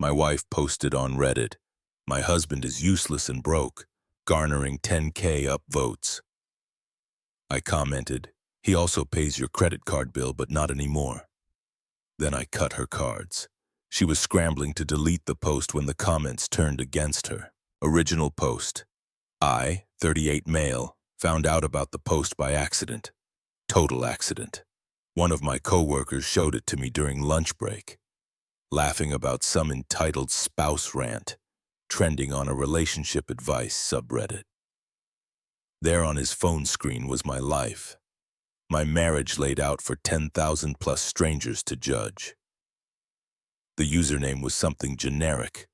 My wife posted on Reddit, "My husband is useless and broke, garnering 10k upvotes." I commented, "He also pays your credit card bill, but not anymore." Then I cut her cards. She was scrambling to delete the post when the comments turned against her. Original post. I, 38 male, found out about the post by accident. Total accident. One of my coworkers showed it to me during lunch break. Laughing about some entitled spouse rant, trending on a relationship advice subreddit. There on his phone screen was my life. My marriage laid out for 10,000 plus strangers to judge. The username was something generic,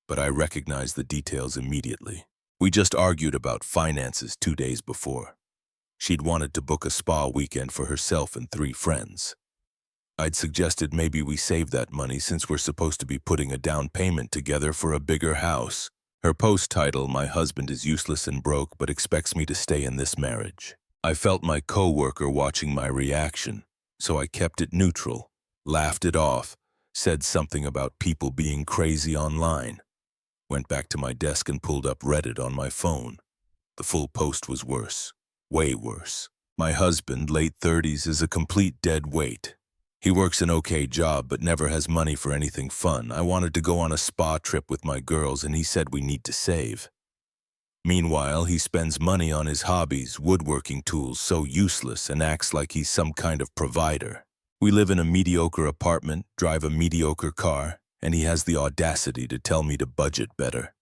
but I recognized the details immediately. We just argued about finances 2 days before. She'd wanted to book a spa weekend for herself and 3 friends. I'd suggested maybe we save that money since we're supposed to be putting a down payment together for a bigger house. Her post title, "My husband is useless and broke but expects me to stay in this marriage." I felt my coworker watching my reaction, so I kept it neutral, laughed it off, said something about people being crazy online. Went back to my desk and pulled up Reddit on my phone. The full post was worse. Way worse. My husband, late 30s, is a complete dead weight. He works an okay job but never has money for anything fun. I wanted to go on a spa trip with my girls and he said we need to save. Meanwhile, he spends money on his hobbies, woodworking tools, so useless, and acts like he's some kind of provider. We live in a mediocre apartment, drive a mediocre car, and he has the audacity to tell me to budget better.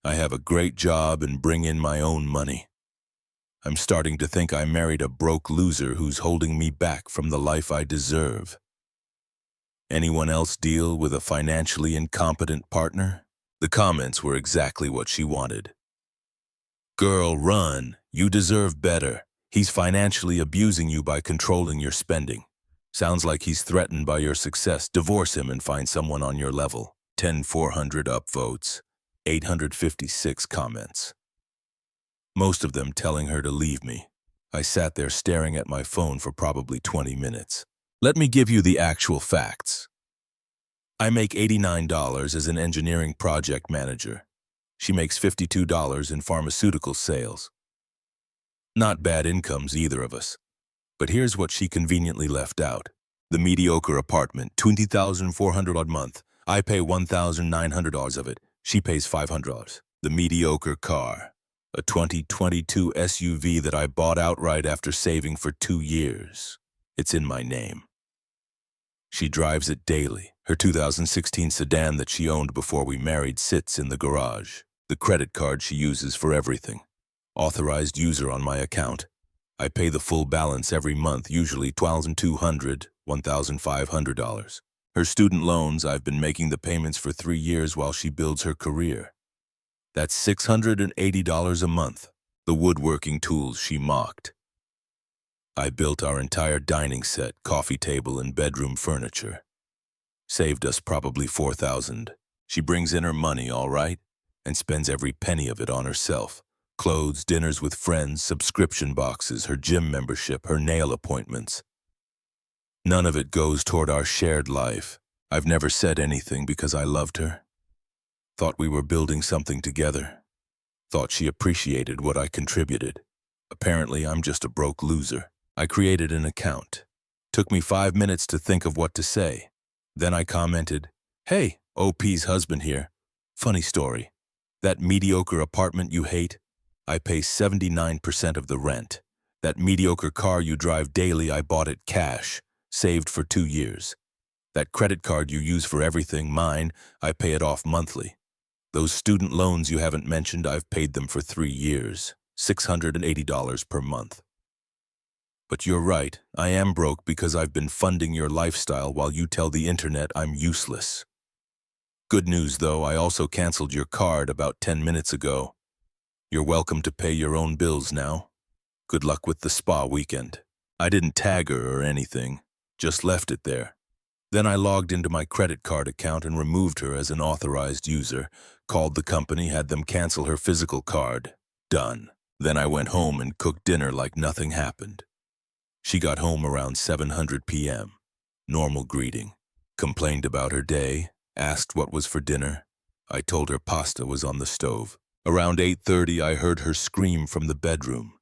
I have a great job and bring in my own money. I'm starting to think I married a broke loser who's holding me back from the life I deserve. Anyone else deal with a financially incompetent partner? The comments were exactly what she wanted. "Girl, run. You deserve better. He's financially abusing you by controlling your spending. Sounds like he's threatened by your success. Divorce him and find someone on your level." 10,400 upvotes, 856 comments. Most of them telling her to leave me. I sat there staring at my phone for probably 20 minutes. Let me give you the actual facts. I make $89 as an engineering project manager. She makes $52 in pharmaceutical sales. Not bad incomes, either of us. But here's what she conveniently left out. The mediocre apartment, $20,400 a month. I pay $1,900 of it. She pays $500. The mediocre car, a 2022 SUV that I bought outright after saving for 2 years. It's in my name. She drives it daily. Her 2016 sedan that she owned before we married sits in the garage. The credit card she uses for everything. Authorized user on my account. I pay the full balance every month, usually $1,200, $1,500. Her student loans, I've been making the payments for 3 years while she builds her career. That's $680 a month. The woodworking tools she mocked. I built our entire dining set, coffee table, and bedroom furniture. Saved us probably $4,000. She brings in her money, all right, and spends every penny of it on herself. Clothes, dinners with friends, subscription boxes, her gym membership, her nail appointments. None of it goes toward our shared life. I've never said anything because I loved her. Thought we were building something together. Thought she appreciated what I contributed. Apparently, I'm just a broke loser. I created an account. Took me 5 minutes to think of what to say. Then I commented, "Hey, OP's husband here. Funny story. That mediocre apartment you hate, I pay 79% of the rent. That mediocre car you drive daily, I bought it cash, saved for 2 years. That credit card you use for everything, mine, I pay it off monthly. Those student loans you haven't mentioned, I've paid them for 3 years, $680 per month. But you're right, I am broke because I've been funding your lifestyle while you tell the internet I'm useless. Good news though, I also canceled your card about 10 minutes ago. You're welcome to pay your own bills now. Good luck with the spa weekend." I didn't tag her or anything, just left it there. Then I logged into my credit card account and removed her as an authorized user, called the company, had them cancel her physical card. Done. Then I went home and cooked dinner like nothing happened. She got home around 7:00 p.m. Normal greeting. Complained about her day, Asked what was for dinner. I told her pasta was on the stove. Around 8:30, I heard her scream from the bedroom.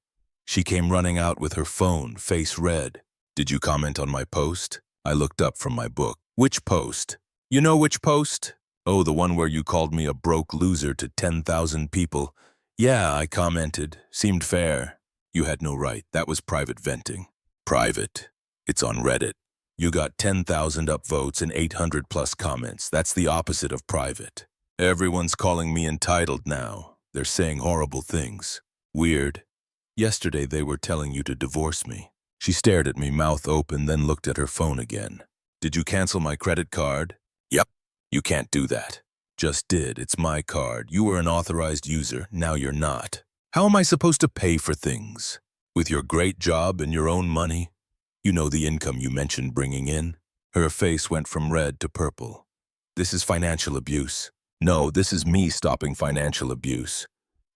She came running out with her phone, face red. Did you comment on my post? I looked up from my book. Which post? You know which post? Oh, the one where you called me a broke loser to 10,000 people. Yeah, I commented. Seemed fair. You had no right. That was private venting. Private. It's on Reddit. You got 10,000 upvotes and 800 plus comments. That's the opposite of private. Everyone's calling me entitled now. They're saying horrible things. Weird. Yesterday they were telling you to divorce me. She stared at me, mouth open, then looked at her phone again. Did you cancel my credit card? Yep. You can't do that. Just did. It's my card. You were an authorized user. Now you're not. How am I supposed to pay for things? With your great job and your own money? You know the income you mentioned bringing in? Her face went from red to purple. This is financial abuse. No, this is me stopping financial abuse.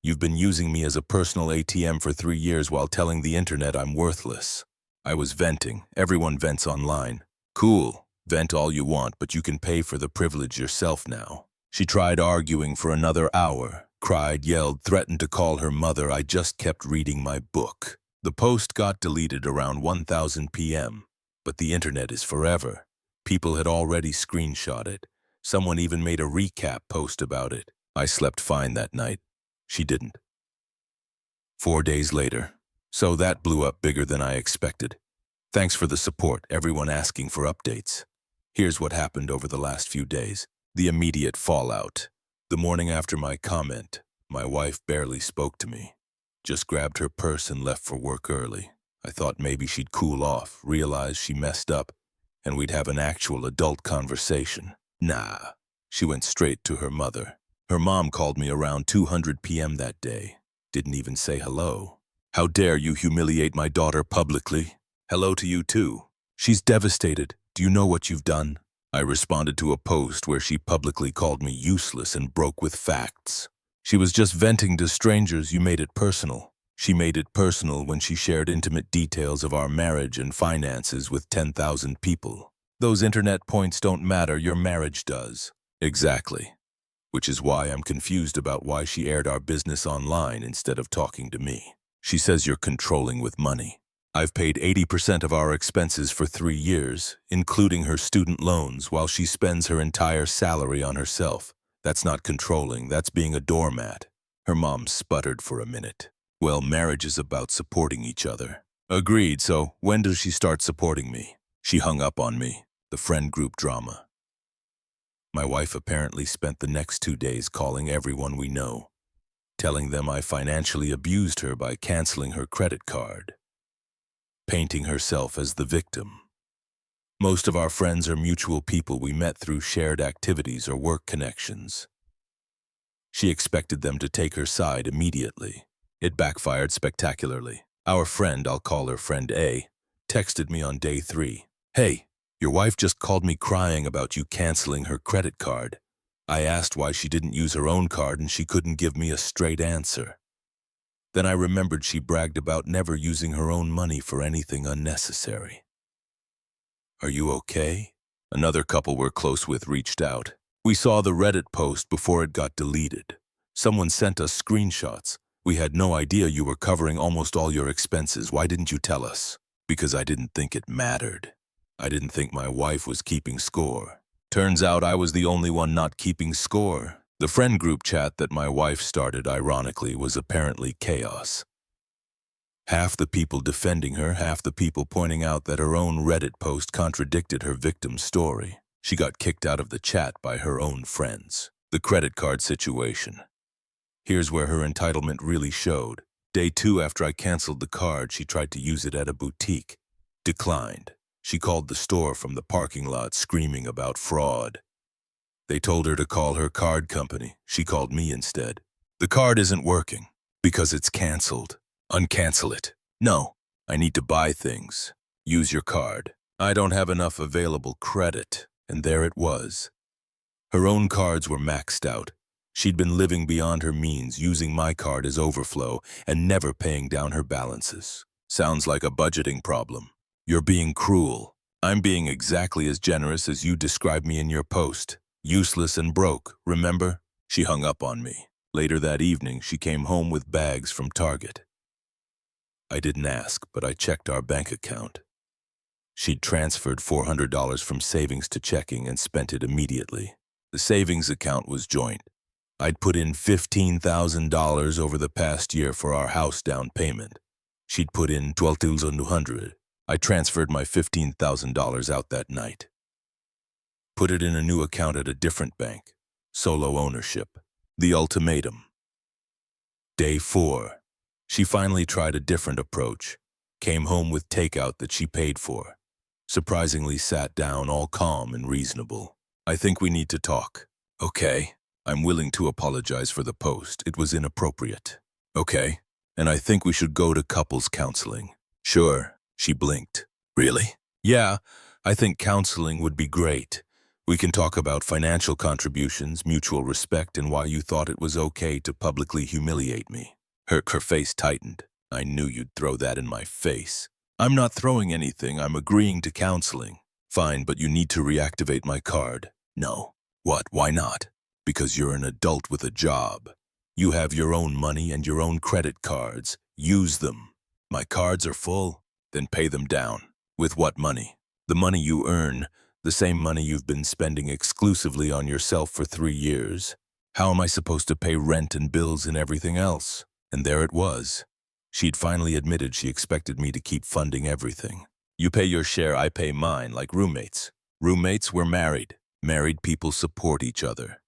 You've been using me as a personal ATM for 3 years while telling the internet I'm worthless. I was venting. Everyone vents online. Cool. Vent all you want, but you can pay for the privilege yourself now. She tried arguing for another hour. Cried, yelled, threatened to call her mother. I just kept reading my book. The post got deleted around 1000 p.m. But the internet is forever. People had already screenshot it. Someone even made a recap post about it. I slept fine that night. She didn't. 4 days later. So that blew up bigger than I expected. Thanks for the support, everyone asking for updates. Here's what happened over the last few days. The immediate fallout. The morning after my comment, my wife barely spoke to me. Just grabbed her purse and left for work early. I thought maybe she'd cool off, realize she messed up, and we'd have an actual adult conversation. Nah, she went straight to her mother. Her mom called me around 200 p.m. that day. Didn't even say hello. How dare you humiliate my daughter publicly? Hello to you too. She's devastated. Do you know what you've done? I responded to a post where she publicly called me useless and broke with facts. She was just venting to strangers. You made it personal. She made it personal when she shared intimate details of our marriage and finances with 10,000 people. Those internet points don't matter, your marriage does. Exactly. Which is why I'm confused about why she aired our business online instead of talking to me. She says you're controlling with money. I've paid 80% of our expenses for 3 years, including her student loans, while she spends her entire salary on herself. That's not controlling, that's being a doormat. Her mom sputtered for a minute. Well, marriage is about supporting each other. Agreed, so when does she start supporting me? She hung up on me. The friend group drama. My wife apparently spent the next 2 days calling everyone we know, telling them I financially abused her by canceling her credit card, painting herself as the victim. Most of our friends are mutual people we met through shared activities or work connections. She expected them to take her side immediately. It backfired spectacularly. Our friend, I'll call her friend A, texted me on day 3. Hey, your wife just called me crying about you canceling her credit card. I asked why she didn't use her own card and she couldn't give me a straight answer. Then I remembered she bragged about never using her own money for anything unnecessary. Are you okay? Another couple we're close with reached out. We saw the Reddit post before it got deleted. Someone sent us screenshots. We had no idea you were covering almost all your expenses. Why didn't you tell us? Because I didn't think it mattered. I didn't think my wife was keeping score. Turns out I was the only one not keeping score. The friend group chat that my wife started, ironically, was apparently chaos. Half the people defending her, half the people pointing out that her own Reddit post contradicted her victim's story. She got kicked out of the chat by her own friends. The credit card situation. Here's where her entitlement really showed. Day 2 after I canceled the card, she tried to use it at a boutique. Declined. She called the store from the parking lot screaming about fraud. They told her to call her card company. She called me instead. The card isn't working because it's canceled. Uncancel it. No, I need to buy things. Use your card. I don't have enough available credit. And there it was. Her own cards were maxed out. She'd been living beyond her means, using my card as overflow and never paying down her balances. Sounds like a budgeting problem. You're being cruel. I'm being exactly as generous as you described me in your post. Useless and broke, remember? She hung up on me. Later that evening, she came home with bags from Target. I didn't ask, but I checked our bank account. She'd transferred $400 from savings to checking and spent it immediately. The savings account was joint. I'd put in $15,000 over the past year for our house down payment. She'd put in $12,200. I transferred my $15,000 out that night. Put it in a new account at a different bank. Solo ownership. The ultimatum. Day 4. She finally tried a different approach. Came home with takeout that she paid for. Surprisingly sat down all calm and reasonable. I think we need to talk. Okay. I'm willing to apologize for the post. It was inappropriate. Okay. And I think we should go to couples counseling. Sure. She blinked. Really? Yeah, I think counseling would be great. We can talk about financial contributions, mutual respect, and why you thought it was okay to publicly humiliate me. Her face tightened. I knew you'd throw that in my face. I'm not throwing anything. I'm agreeing to counseling. Fine, but you need to reactivate my card. No. What? Why not? Because you're an adult with a job. You have your own money and your own credit cards. Use them. My cards are full. Then pay them down. With what money? The money you earn, the same money you've been spending exclusively on yourself for 3 years. How am I supposed to pay rent and bills and everything else? And there it was. She'd finally admitted she expected me to keep funding everything. You pay your share, I pay mine, like roommates. Roommates, we're married. Married people support each other.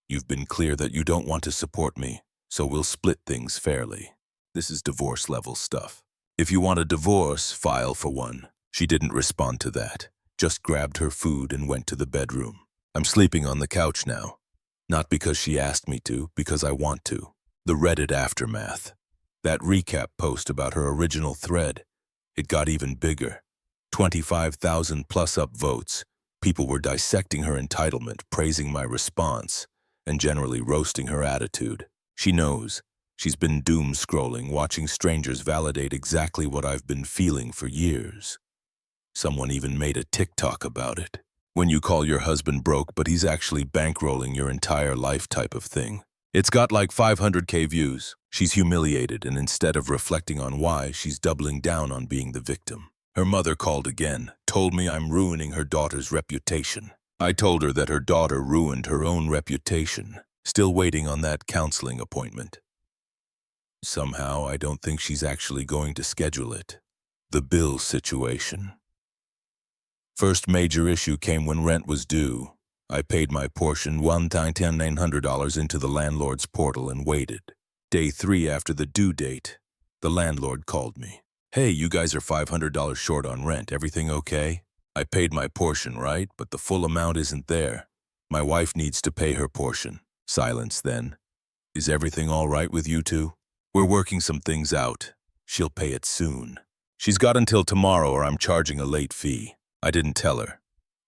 You've been clear that you don't want to support me, so we'll split things fairly. This is divorce-level stuff. If you want a divorce, file for one. She didn't respond to that, just grabbed her food and went to the bedroom. I'm sleeping on the couch now. Not because she asked me to, because I want to. The Reddit aftermath. That recap post about her original thread. It got even bigger. 25,000 plus upvotes. People were dissecting her entitlement, praising my response, and generally roasting her attitude. She knows. She's been doom-scrolling, watching strangers validate exactly what I've been feeling for years. Someone even made a TikTok about it. When you call your husband broke, but he's actually bankrolling your entire life type of thing. It's got like 500k views. She's humiliated, and instead of reflecting on why, she's doubling down on being the victim. Her mother called again, told me I'm ruining her daughter's reputation. I told her that her daughter ruined her own reputation. Still waiting on that counseling appointment. Somehow, I don't think she's actually going to schedule it. The bill situation. First major issue came when rent was due. I paid my portion $1,900 into the landlord's portal and waited. Day 3 after the due date, the landlord called me. Hey, you guys are $500 short on rent. Everything okay? I paid my portion, right? But the full amount isn't there. My wife needs to pay her portion. Silence then. Is everything all right with you two? We're working some things out. She'll pay it soon. She's got until tomorrow or I'm charging a late fee. I didn't tell her.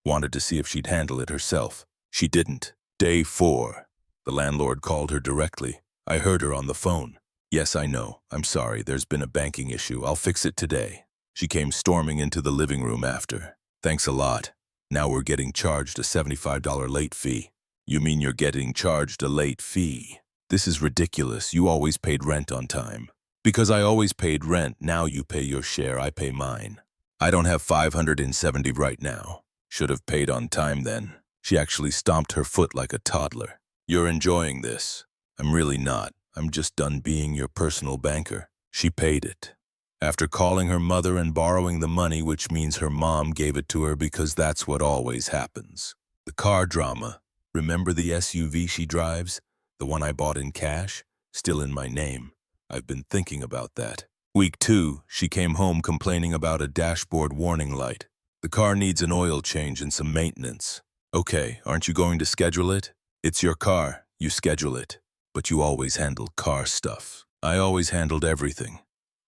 Wanted to see if she'd handle it herself. She didn't. Day 4. The landlord called her directly. I heard her on the phone. Yes, I know. I'm sorry. There's been a banking issue. I'll fix it today. She came storming into the living room after. Thanks a lot. Now we're getting charged a $75 late fee. You mean you're getting charged a late fee? This is ridiculous. You always paid rent on time. Because I always paid rent, now you pay your share, I pay mine. I don't have $570 right now. Should have paid on time then. She actually stomped her foot like a toddler. You're enjoying this. I'm really not. I'm just done being your personal banker. She paid it. After calling her mother and borrowing the money, which means her mom gave it to her because that's what always happens. The car drama. Remember the SUV she drives? The one I bought in cash? Still in my name. I've been thinking about that. Week 2, she came home complaining about a dashboard warning light. The car needs an oil change and some maintenance. Okay, aren't you going to schedule it? It's your car. You schedule it. But you always handle car stuff. I always handled everything.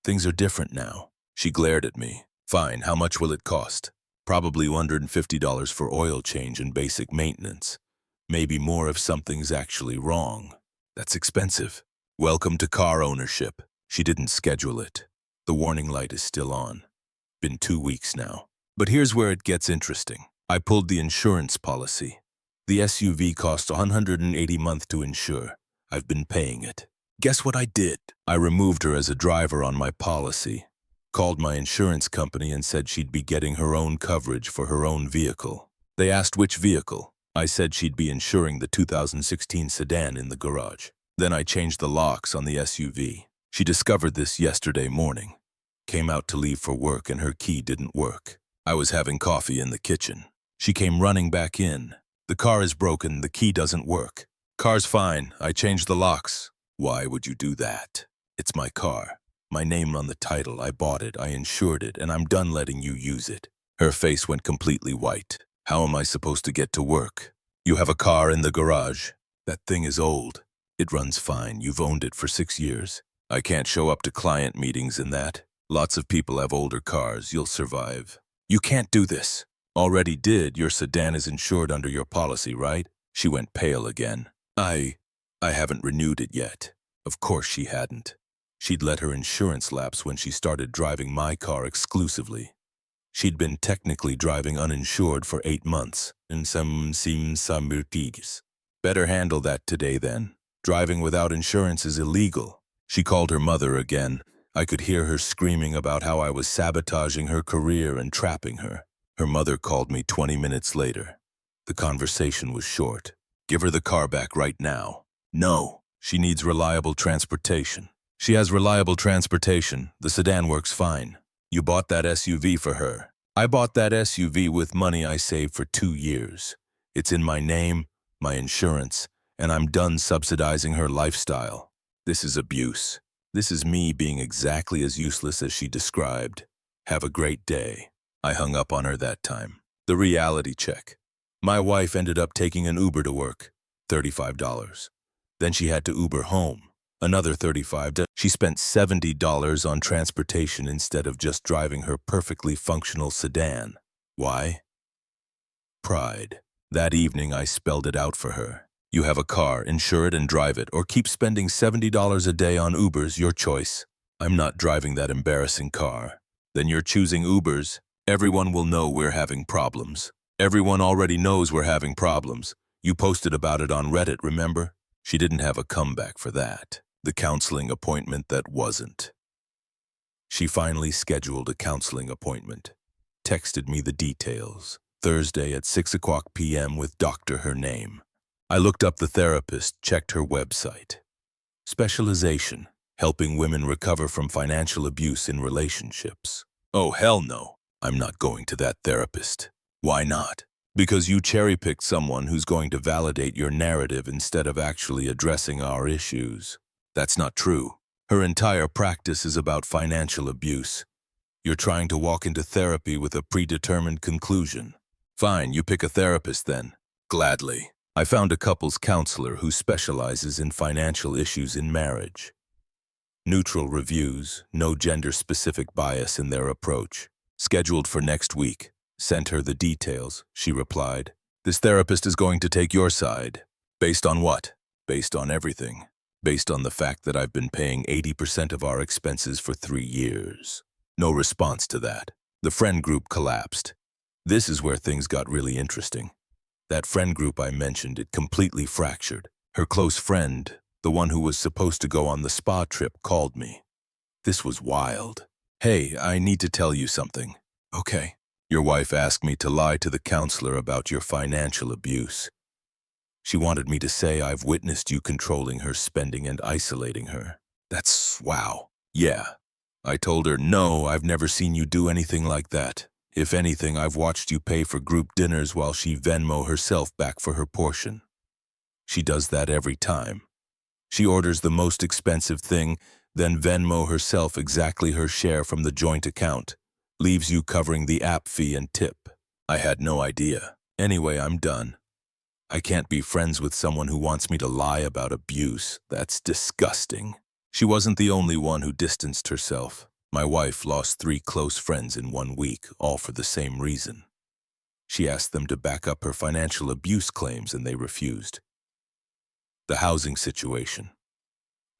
Things are different now. She glared at me. Fine, how much will it cost? Probably $150 for oil change and basic maintenance. Maybe more if something's actually wrong. That's expensive. Welcome to car ownership. She didn't schedule it. The warning light is still on. Been 2 weeks now. But here's where it gets interesting. I pulled the insurance policy. The SUV costs $180 a month to insure. I've been paying it. Guess what I did? I removed her as a driver on my policy, called my insurance company and said she'd be getting her own coverage for her own vehicle. They asked which vehicle. I said she'd be insuring the 2016 sedan in the garage. Then I changed the locks on the SUV. She discovered this yesterday morning. Came out to leave for work and her key didn't work. I was having coffee in the kitchen. She came running back in. The car is broken, the key doesn't work. Car's fine, I changed the locks. Why would you do that? It's my car. My name on the title, I bought it, I insured it, and I'm done letting you use it. Her face went completely white. How am I supposed to get to work? You have a car in the garage. That thing is old. It runs fine, you've owned it for 6 years. I can't show up to client meetings in that. Lots of people have older cars, you'll survive. You can't do this. Already did, your sedan is insured under your policy, right? She went pale again. I haven't renewed it yet. Of course she hadn't. She'd let her insurance lapse when she started driving my car exclusively. She'd been technically driving uninsured for 8 months. Better handle that today then. Driving without insurance is illegal. She called her mother again. I could hear her screaming about how I was sabotaging her career and trapping her. Her mother called me 20 minutes later. The conversation was short. Give her the car back right now. No, she needs reliable transportation. She has reliable transportation. The sedan works fine. You bought that SUV for her. I bought that SUV with money I saved for 2 years. It's in my name, my insurance, and I'm done subsidizing her lifestyle. This is abuse. This is me being exactly as useless as she described. Have a great day. I hung up on her that time. The reality check. My wife ended up taking an Uber to work. $35. Then she had to Uber home. Another $35. She spent $70 on transportation instead of just driving her perfectly functional sedan. Why? Pride. That evening I spelled it out for her. You have a car, insure it and drive it, or keep spending $70 a day on Ubers, your choice. I'm not driving that embarrassing car. Then you're choosing Ubers. Everyone will know we're having problems. Everyone already knows we're having problems. You posted about it on Reddit, remember? She didn't have a comeback for that. The counseling appointment that wasn't. She finally scheduled a counseling appointment. Texted me the details. Thursday at 6:00 p.m. with Dr. her name. I looked up the therapist, checked her website. Specialization, helping women recover from financial abuse in relationships. Oh, hell no. I'm not going to that therapist. Why not? Because you cherry-picked someone who's going to validate your narrative instead of actually addressing our issues. That's not true. Her entire practice is about financial abuse. You're trying to walk into therapy with a predetermined conclusion. Fine, you pick a therapist then. Gladly. I found a couples counselor who specializes in financial issues in marriage. Neutral reviews, no gender-specific bias in their approach. Scheduled for next week. Sent her the details, she replied. This therapist is going to take your side. Based on what? Based on everything. Based on the fact that I've been paying 80% of our expenses for 3 years. No response to that. The friend group collapsed. This is where things got really interesting. That friend group I mentioned, it completely fractured. Her close friend, the one who was supposed to go on the spa trip, called me. This was wild. Hey, I need to tell you something. Okay. Your wife asked me to lie to the counselor about your financial abuse. She wanted me to say I've witnessed you controlling her spending and isolating her. That's wow. Yeah. I told her, no, I've never seen you do anything like that. If anything, I've watched you pay for group dinners while she Venmo herself back for her portion. She does that every time. She orders the most expensive thing, then Venmo herself exactly her share from the joint account. Leaves you covering the app fee and tip. I had no idea. Anyway, I'm done. I can't be friends with someone who wants me to lie about abuse. That's disgusting. She wasn't the only one who distanced herself. My wife lost 3 close friends in 1 week, all for the same reason. She asked them to back up her financial abuse claims and they refused. The housing situation.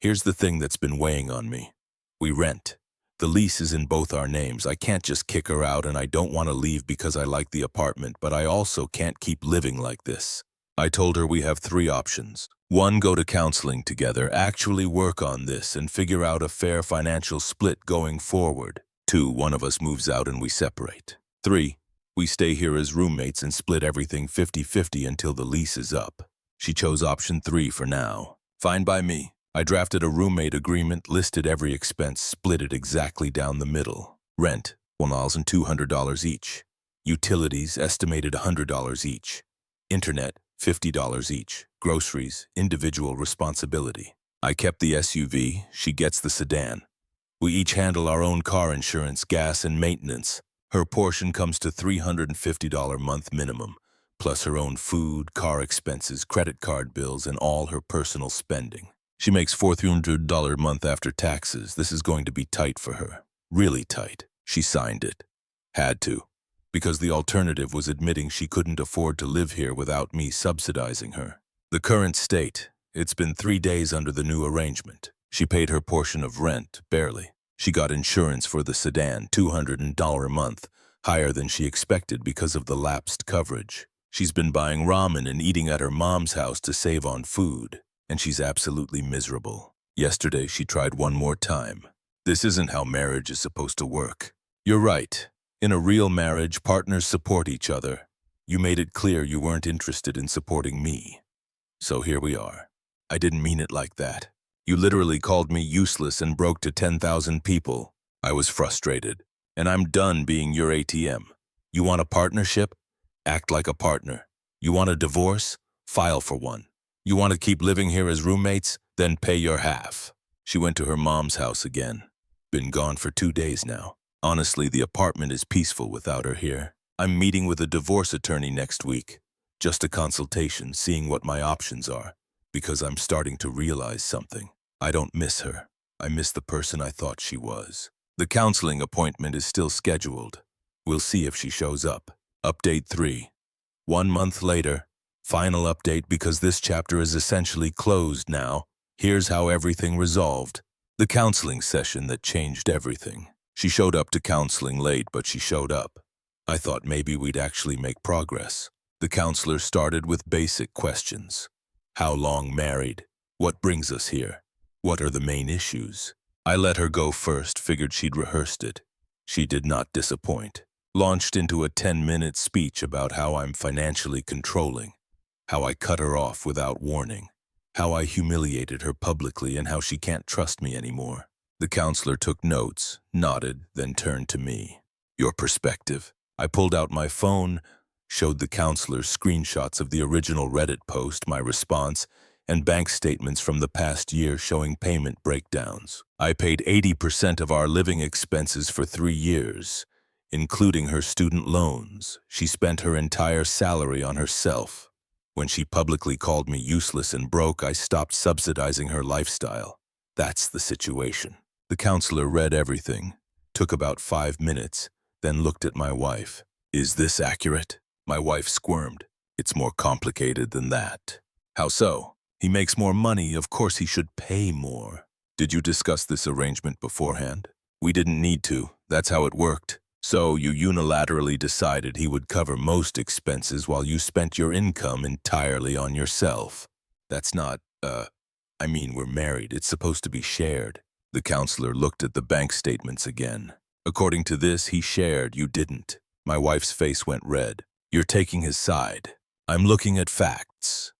Here's the thing that's been weighing on me. We rent. The lease is in both our names. I can't just kick her out and I don't want to leave because I like the apartment, but I also can't keep living like this. I told her we have 3 options. 1, go to counseling together, actually work on this, and figure out a fair financial split going forward. 2, one of us moves out and we separate. 3, we stay here as roommates and split everything 50-50 until the lease is up. She chose option 3 for now. Fine by me. I drafted a roommate agreement, listed every expense, split it exactly down the middle. Rent, $1,200 each. Utilities, estimated $100 each. Internet, $50 each. Groceries, individual responsibility. I kept the SUV, she gets the sedan. We each handle our own car insurance, gas, and maintenance. Her portion comes to $350 a month minimum, plus her own food, car expenses, credit card bills, and all her personal spending. She makes $400 a month after taxes. This is going to be tight for her. Really tight. She signed it. Had to. Because the alternative was admitting she couldn't afford to live here without me subsidizing her. The current state, it's been 3 days under the new arrangement. She paid her portion of rent, barely. She got insurance for the sedan, $200 a month, higher than she expected because of the lapsed coverage. She's been buying ramen and eating at her mom's house to save on food, and she's absolutely miserable. Yesterday, she tried one more time. This isn't how marriage is supposed to work. You're right. In a real marriage, partners support each other. You made it clear you weren't interested in supporting me. So here we are. I didn't mean it like that. You literally called me useless and broke to 10,000 people. I was frustrated, and I'm done being your ATM. You want a partnership? Act like a partner. You want a divorce? File for one. You want to keep living here as roommates? Then pay your half. She went to her mom's house again. Been gone for 2 days now. Honestly, the apartment is peaceful without her here. I'm meeting with a divorce attorney next week. Just a consultation, seeing what my options are, because I'm starting to realize something. I don't miss her. I miss the person I thought she was. The counseling appointment is still scheduled. We'll see if she shows up. Update 3. 1 month later. Final update because this chapter is essentially closed now. Here's how everything resolved. The counseling session that changed everything. She showed up to counseling late, but she showed up. I thought maybe we'd actually make progress. The counselor started with basic questions. How long married? What brings us here? What are the main issues? I let her go first, figured she'd rehearsed it. She did not disappoint. Launched into a 10-minute speech about how I'm financially controlling, how I cut her off without warning, how I humiliated her publicly, and how she can't trust me anymore. The counselor took notes, nodded, then turned to me. Your perspective. I pulled out my phone, showed the counselor screenshots of the original Reddit post, my response, and bank statements from the past year showing payment breakdowns. I paid 80% of our living expenses for 3 years, including her student loans. She spent her entire salary on herself. When she publicly called me useless and broke, I stopped subsidizing her lifestyle. That's the situation. The counselor read everything, took about 5 minutes, then looked at my wife. Is this accurate? My wife squirmed. It's more complicated than that. How so? He makes more money, of course he should pay more. Did you discuss this arrangement beforehand? We didn't need to, that's how it worked. So you unilaterally decided he would cover most expenses while you spent your income entirely on yourself. That's not, we're married, it's supposed to be shared. The counselor looked at the bank statements again. According to this, he shared, you didn't. My wife's face went red. You're taking his side. I'm looking at facts.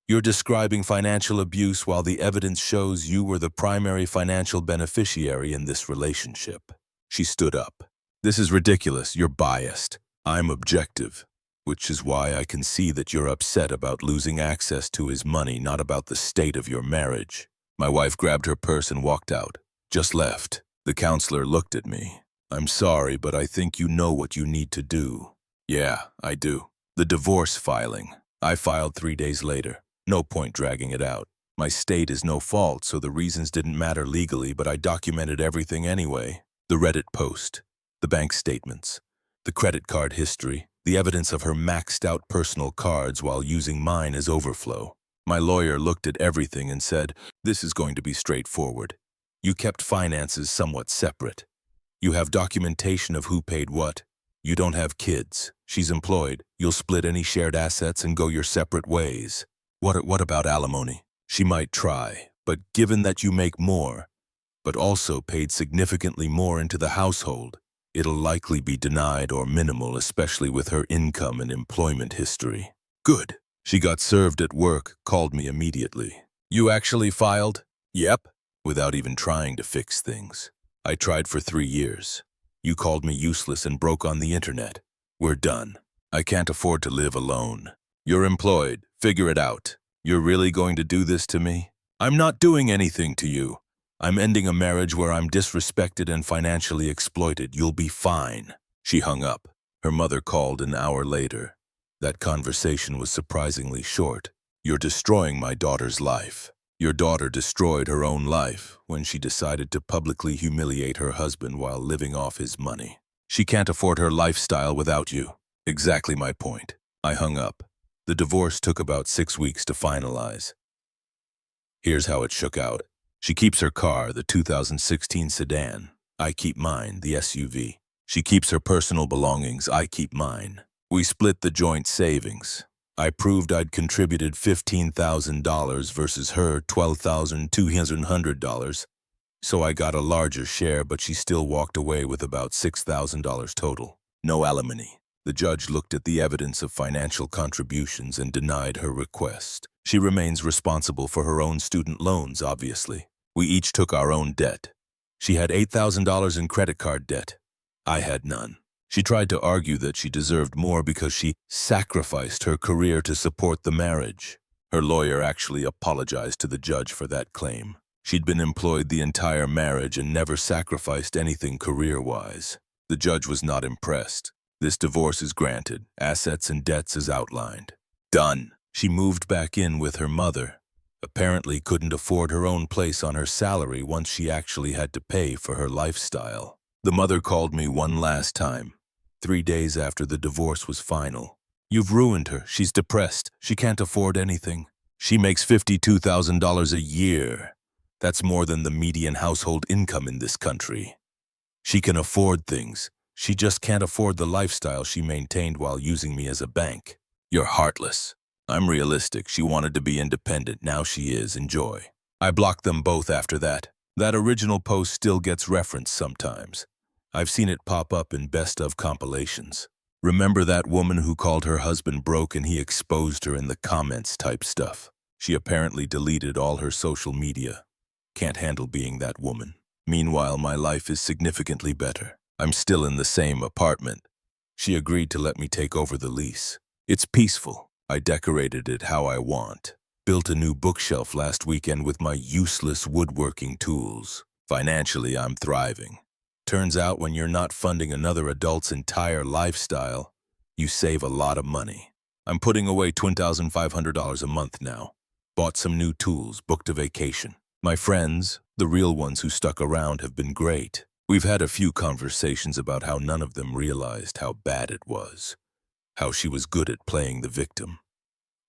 You're describing financial abuse while the evidence shows you were the primary financial beneficiary in this relationship. She stood up. This is ridiculous. You're biased. I'm objective, which is why I can see that you're upset about losing access to his money, not about the state of your marriage. My wife grabbed her purse and walked out. Just left. The counselor looked at me. I'm sorry, but I think you know what you need to do. Yeah, I do. The divorce filing. I filed 3 days later. No point dragging it out. My state is no fault, so the reasons didn't matter legally, but I documented everything anyway. The Reddit post, the bank statements, the credit card history, the evidence of her maxed out personal cards while using mine as overflow. My lawyer looked at everything and said, this is going to be straightforward. You kept finances somewhat separate. You have documentation of who paid what. You don't have kids. She's employed. You'll split any shared assets and go your separate ways. What about alimony? She might try, but given that you make more, but also paid significantly more into the household, it'll likely be denied or minimal, especially with her income and employment history. Good. She got served at work, called me immediately. You actually filed? Yep. Without even trying to fix things. I tried for 3 years. You called me useless and broke on the internet. We're done. I can't afford to live alone. You're employed. Figure it out. You're really going to do this to me? I'm not doing anything to you. I'm ending a marriage where I'm disrespected and financially exploited. You'll be fine. She hung up. Her mother called an hour later. That conversation was surprisingly short. You're destroying my daughter's life. Your daughter destroyed her own life when she decided to publicly humiliate her husband while living off his money. She can't afford her lifestyle without you. Exactly my point. I hung up. The divorce took about 6 weeks to finalize. Here's how it shook out. She keeps her car, the 2016 sedan. I keep mine, the SUV. She keeps her personal belongings. I keep mine. We split the joint savings. I proved I'd contributed $15,000 versus her $12,200, so I got a larger share, but she still walked away with about $6,000 total. No alimony. The judge looked at the evidence of financial contributions and denied her request. She remains responsible for her own student loans, obviously. We each took our own debt. She had $8,000 in credit card debt. I had none. She tried to argue that she deserved more because she sacrificed her career to support the marriage. Her lawyer actually apologized to the judge for that claim. She'd been employed the entire marriage and never sacrificed anything career-wise. The judge was not impressed. This divorce is granted, assets and debts as outlined. Done. She moved back in with her mother. Apparently couldn't afford her own place on her salary once she actually had to pay for her lifestyle. The mother called me one last time, 3 days after the divorce was final. You've ruined her. She's depressed. She can't afford anything. She makes $52,000 a year. That's more than the median household income in this country. She can afford things. She just can't afford the lifestyle she maintained while using me as a bank. You're heartless. I'm realistic. She wanted to be independent. Now she is. Enjoy. I blocked them both after that. That original post still gets referenced sometimes. I've seen it pop up in best-of compilations. Remember that woman who called her husband broke and he exposed her in the comments type stuff? She apparently deleted all her social media. Can't handle being that woman. Meanwhile, my life is significantly better. I'm still in the same apartment. She agreed to let me take over the lease. It's peaceful. I decorated it how I want. Built a new bookshelf last weekend with my useless woodworking tools. Financially, I'm thriving. Turns out when you're not funding another adult's entire lifestyle, you save a lot of money. I'm putting away $2,500 a month now. Bought some new tools, booked a vacation. My friends, the real ones who stuck around, have been great. We've had a few conversations about how none of them realized how bad it was. How she was good at playing the victim.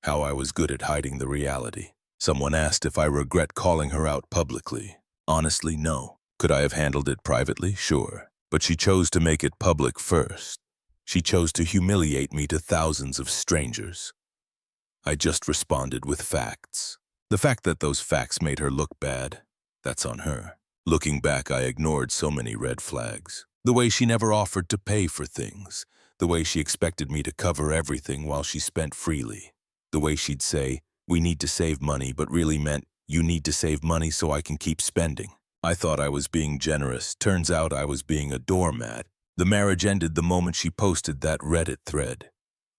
How I was good at hiding the reality. Someone asked if I regret calling her out publicly. Honestly, no. Could I have handled it privately? Sure. But she chose to make it public first. She chose to humiliate me to thousands of strangers. I just responded with facts. The fact that those facts made her look bad, that's on her. Looking back, I ignored so many red flags. The way she never offered to pay for things. The way she expected me to cover everything while she spent freely. The way she'd say, we need to save money, but really meant, you need to save money so I can keep spending. I thought I was being generous. Turns out I was being a doormat. The marriage ended the moment she posted that Reddit thread.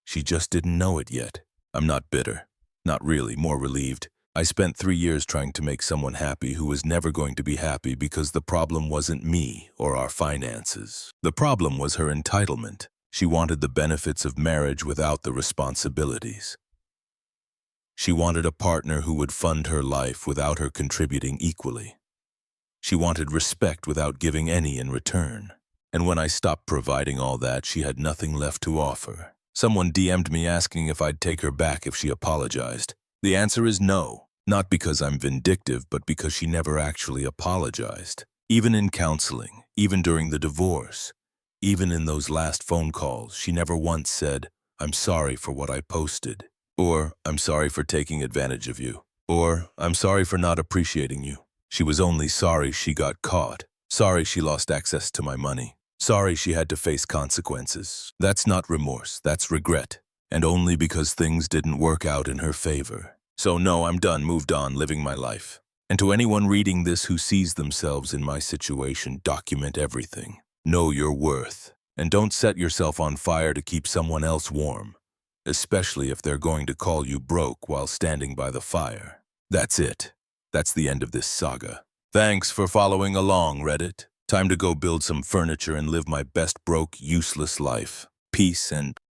She just didn't know it yet. I'm not bitter. Not really, more relieved. I spent 3 years trying to make someone happy who was never going to be happy because the problem wasn't me or our finances. The problem was her entitlement. She wanted the benefits of marriage without the responsibilities. She wanted a partner who would fund her life without her contributing equally. She wanted respect without giving any in return. And when I stopped providing all that, she had nothing left to offer. Someone DM'd me asking if I'd take her back if she apologized. The answer is no. Not because I'm vindictive, but because she never actually apologized. Even in counseling, even during the divorce, Even in those last phone calls, she never once said, "I'm sorry for what I posted," or "I'm sorry for taking advantage of you," or "I'm sorry for not appreciating you." She was only sorry she got caught, sorry she lost access to my money, sorry she had to face consequences. That's not remorse, that's regret, and only because things didn't work out in her favor. So no, I'm done, moved on, living my life. And to anyone reading this who sees themselves in my situation, document everything. Know your worth, and don't set yourself on fire to keep someone else warm, especially if they're going to call you broke while standing by the fire. That's it. That's the end of this saga. Thanks for following along, Reddit. Time to go build some furniture and live my best broke, useless life. Peace and